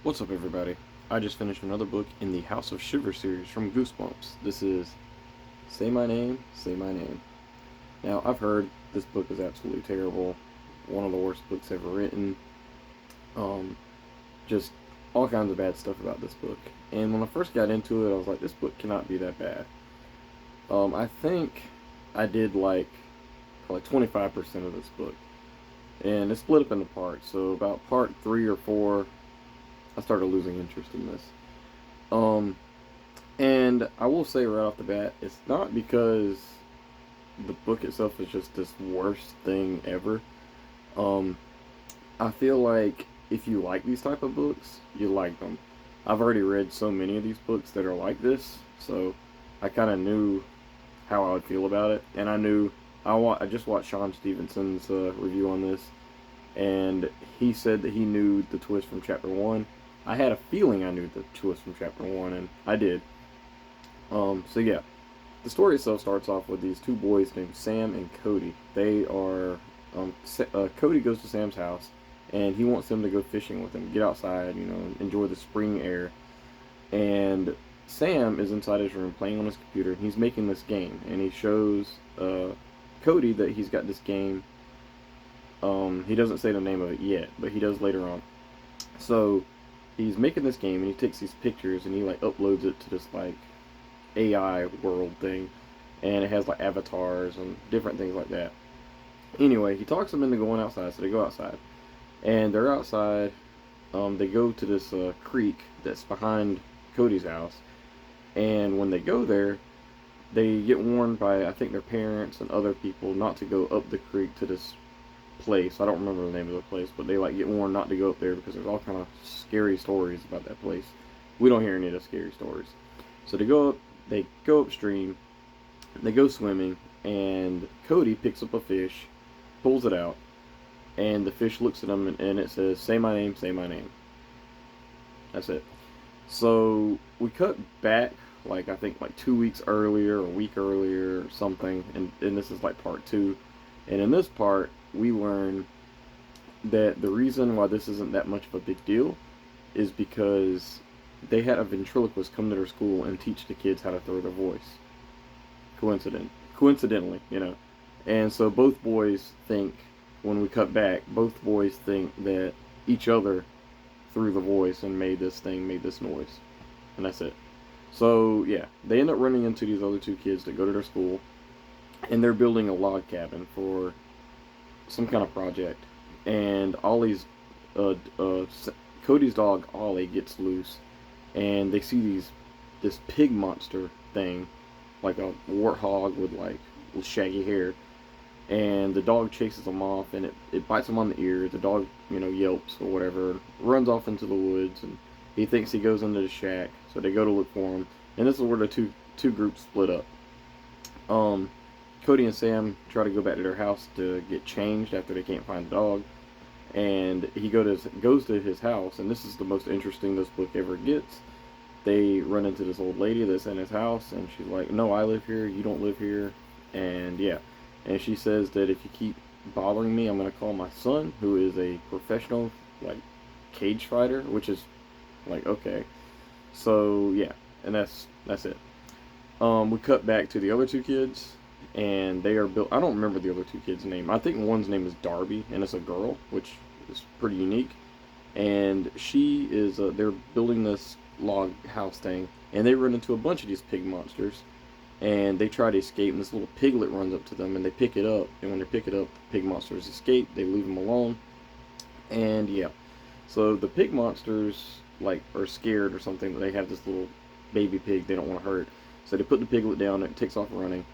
What's up, everybody? I just finished another book in the House of Shivers series from Goosebumps. This is Say My Name, Say My Name. Now, I've heard this book is absolutely terrible, one of the worst books ever written. Um, just all kinds of bad stuff about this book. And when I first got into it, I was like, this book cannot be that bad. I think I did like probably 25% of this book, and it's split up into parts. So about part 3 or 4, I started losing interest in this. Um, And I will say right off the bat, it's not because the book itself is just this worst thing ever. Um, I feel like if you like these type of books, you like them. I've already read so many of these books that are like this, so I kind of knew how I would feel about it, and I knew I just watched Sean Stevenson's review on this, and he said that he knew the twist from chapter one. I had a feeling I knew the twist from chapter one, and I did. So yeah, the story itself starts off with these two boys named Sam and Cody. Cody goes to Sam's house, and he wants them to go fishing with him, get outside, enjoy the spring air. And Sam is inside his room playing on his computer, and he's making this game, and he shows Cody that he's got this game. He doesn't say the name of it yet, but he does later on. So he's making this game, and he takes these pictures, and he like uploads it to this like AI world thing, and it has like avatars and different things like that. Anyway, he talks them into going outside, so they go outside, and they're outside. They go to this creek that's behind Cody's house, and when they go there, they get warned by I think their parents and other people not to go up the creek to this place. I don't remember the name of the place, but they like get warned not to go up there because there's all kind of scary stories about that place. We don't hear any of the scary stories. So they go upstream, they go swimming, and Cody picks up a fish, pulls it out, and the fish looks at him and it says, "Say my name, say my name." That's it. So we cut back, like I think like 2 weeks earlier, or a week earlier, or something, and this is like part two. And in this part, we learn that the reason why this isn't that much of a big deal is because they had a ventriloquist come to their school and teach the kids how to throw their voice. Coincidentally, And so both boys think, when we cut back, both boys think that each other threw the voice and made this noise. And that's it. So, yeah, they end up running into these other two kids that go to their school, and they're building a log cabin for some kind of project. And Cody's dog, Ollie, gets loose, and they see this pig monster thing, like a warthog with shaggy hair, and the dog chases them off, and it bites him on the ear. The dog yelps or whatever, runs off into the woods, and he thinks he goes into the shack, so they go to look for him. And this is where the two groups split up. Um, Cody and Sam try to go back to their house to get changed after they can't find the dog, and he goes to his house, and this is the most interesting this book ever gets. They run into this old lady that's in his house, and she's like, "No, I live here, you don't live here." And yeah, and she says that if you keep bothering me, I'm going to call my son, who is a professional like cage fighter, which is like, okay. So yeah, and that's it. We cut back to the other two kids, and they are built. I don't remember the other two kids' name. I think one's name is Darby, and it's a girl, which is pretty unique. And she is. They're building this log house thing, and they run into a bunch of these pig monsters, and they try to escape. And this little piglet runs up to them, and they pick it up. And when they pick it up, the pig monsters escape. They leave them alone, and yeah. So the pig monsters like are scared or something that they have this little baby pig they don't want to hurt. So they put the piglet down, and it takes off running,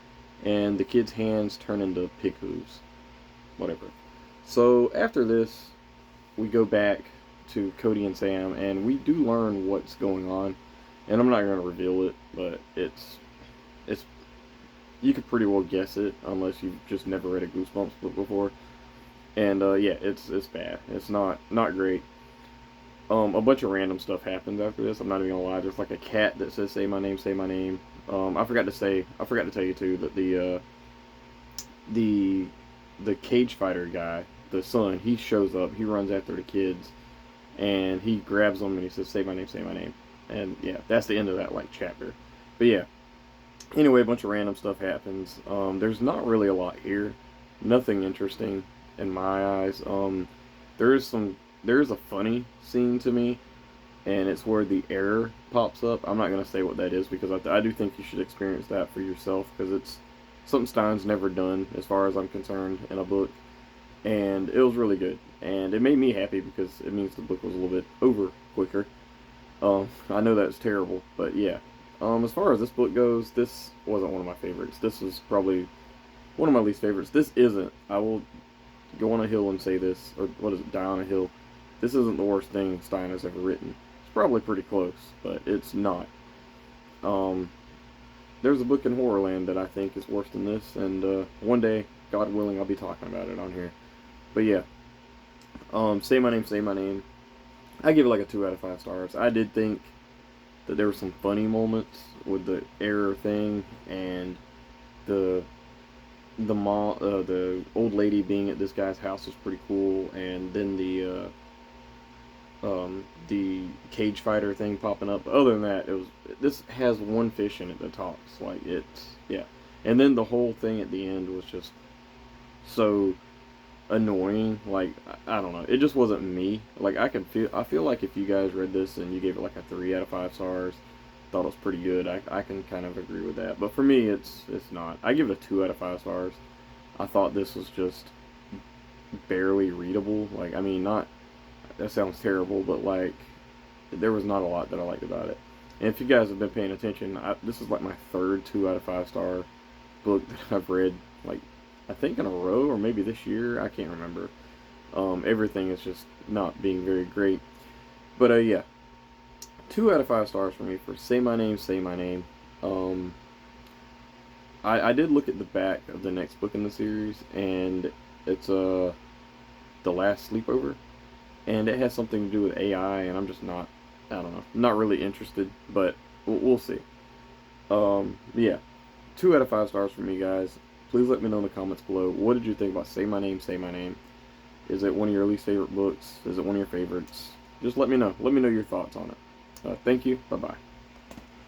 and the kids' hands turn into pig hooves. Whatever. So after this, we go back to Cody and Sam, and we do learn what's going on. And I'm not going to reveal it, but it's you could pretty well guess it unless you've just never read a Goosebumps book before. And yeah, it's bad. It's not great. A bunch of random stuff happens after this. I'm not even gonna lie. There's like a cat that says "Say my name, say my name." I forgot to tell you too that the cage fighter guy, the son, he shows up. He runs after the kids, and he grabs them and he says, "Say my name, say my name." And yeah, that's the end of that like chapter. But yeah, anyway, a bunch of random stuff happens. There's not really a lot here, nothing interesting in my eyes. There is some, there is a funny scene to me, and it's where the error pops up. I'm not gonna say what that is because I do think you should experience that for yourself because it's something Stein's never done as far as I'm concerned in a book, and it was really good, and it made me happy because it means the book was a little bit over quicker. I know that's terrible, but yeah. As far as this book goes, this wasn't one of my favorites. This is probably one of my least favorites. This isn't. I will go on a hill and say this, or what is it? Die on a hill. This isn't the worst thing Stein has ever written. It's probably pretty close, but it's not. Um, there's a book in Horrorland that I think is worse than this, and one day, God willing, I'll be talking about it on here. But yeah, say my name, say my name. I give it like a 2 out of 5 stars. I did think that there were some funny moments with the error thing and the the old lady being at this guy's house was pretty cool, and then the cage fighter thing popping up. But other than that, it was this has one fish in it that talks. Like it's yeah, and then the whole thing at the end was just so annoying. Like I don't know, it just wasn't me. Like I feel like if you guys read this and you gave it like a 3 out of 5 stars, thought it was pretty good. I can kind of agree with that. But for me, it's not. I give it a 2 out of 5 stars. I thought this was just barely readable. Like I mean, not that sounds terrible, but like there was not a lot that I liked about it. And if you guys have been paying attention, this is like my third 2 out of 5 star book that I've read. Like I think in a row, or maybe this year. I can't remember. Everything is just not being very great. But yeah, 2 out of 5 stars for me for Say My Name, Say My Name. Um, I did look at the back of the next book in the series, and it's The Last Sleepover, and it has something to do with AI, and I'm just not, I don't know, not really interested, but we'll see. Yeah, 2 out of 5 stars for me, guys. Please let me know in the comments below. What did you think about Say My Name, Say My Name? Is it one of your least favorite books? Is it one of your favorites? Just let me know. Let me know your thoughts on it. Thank you. Bye-bye.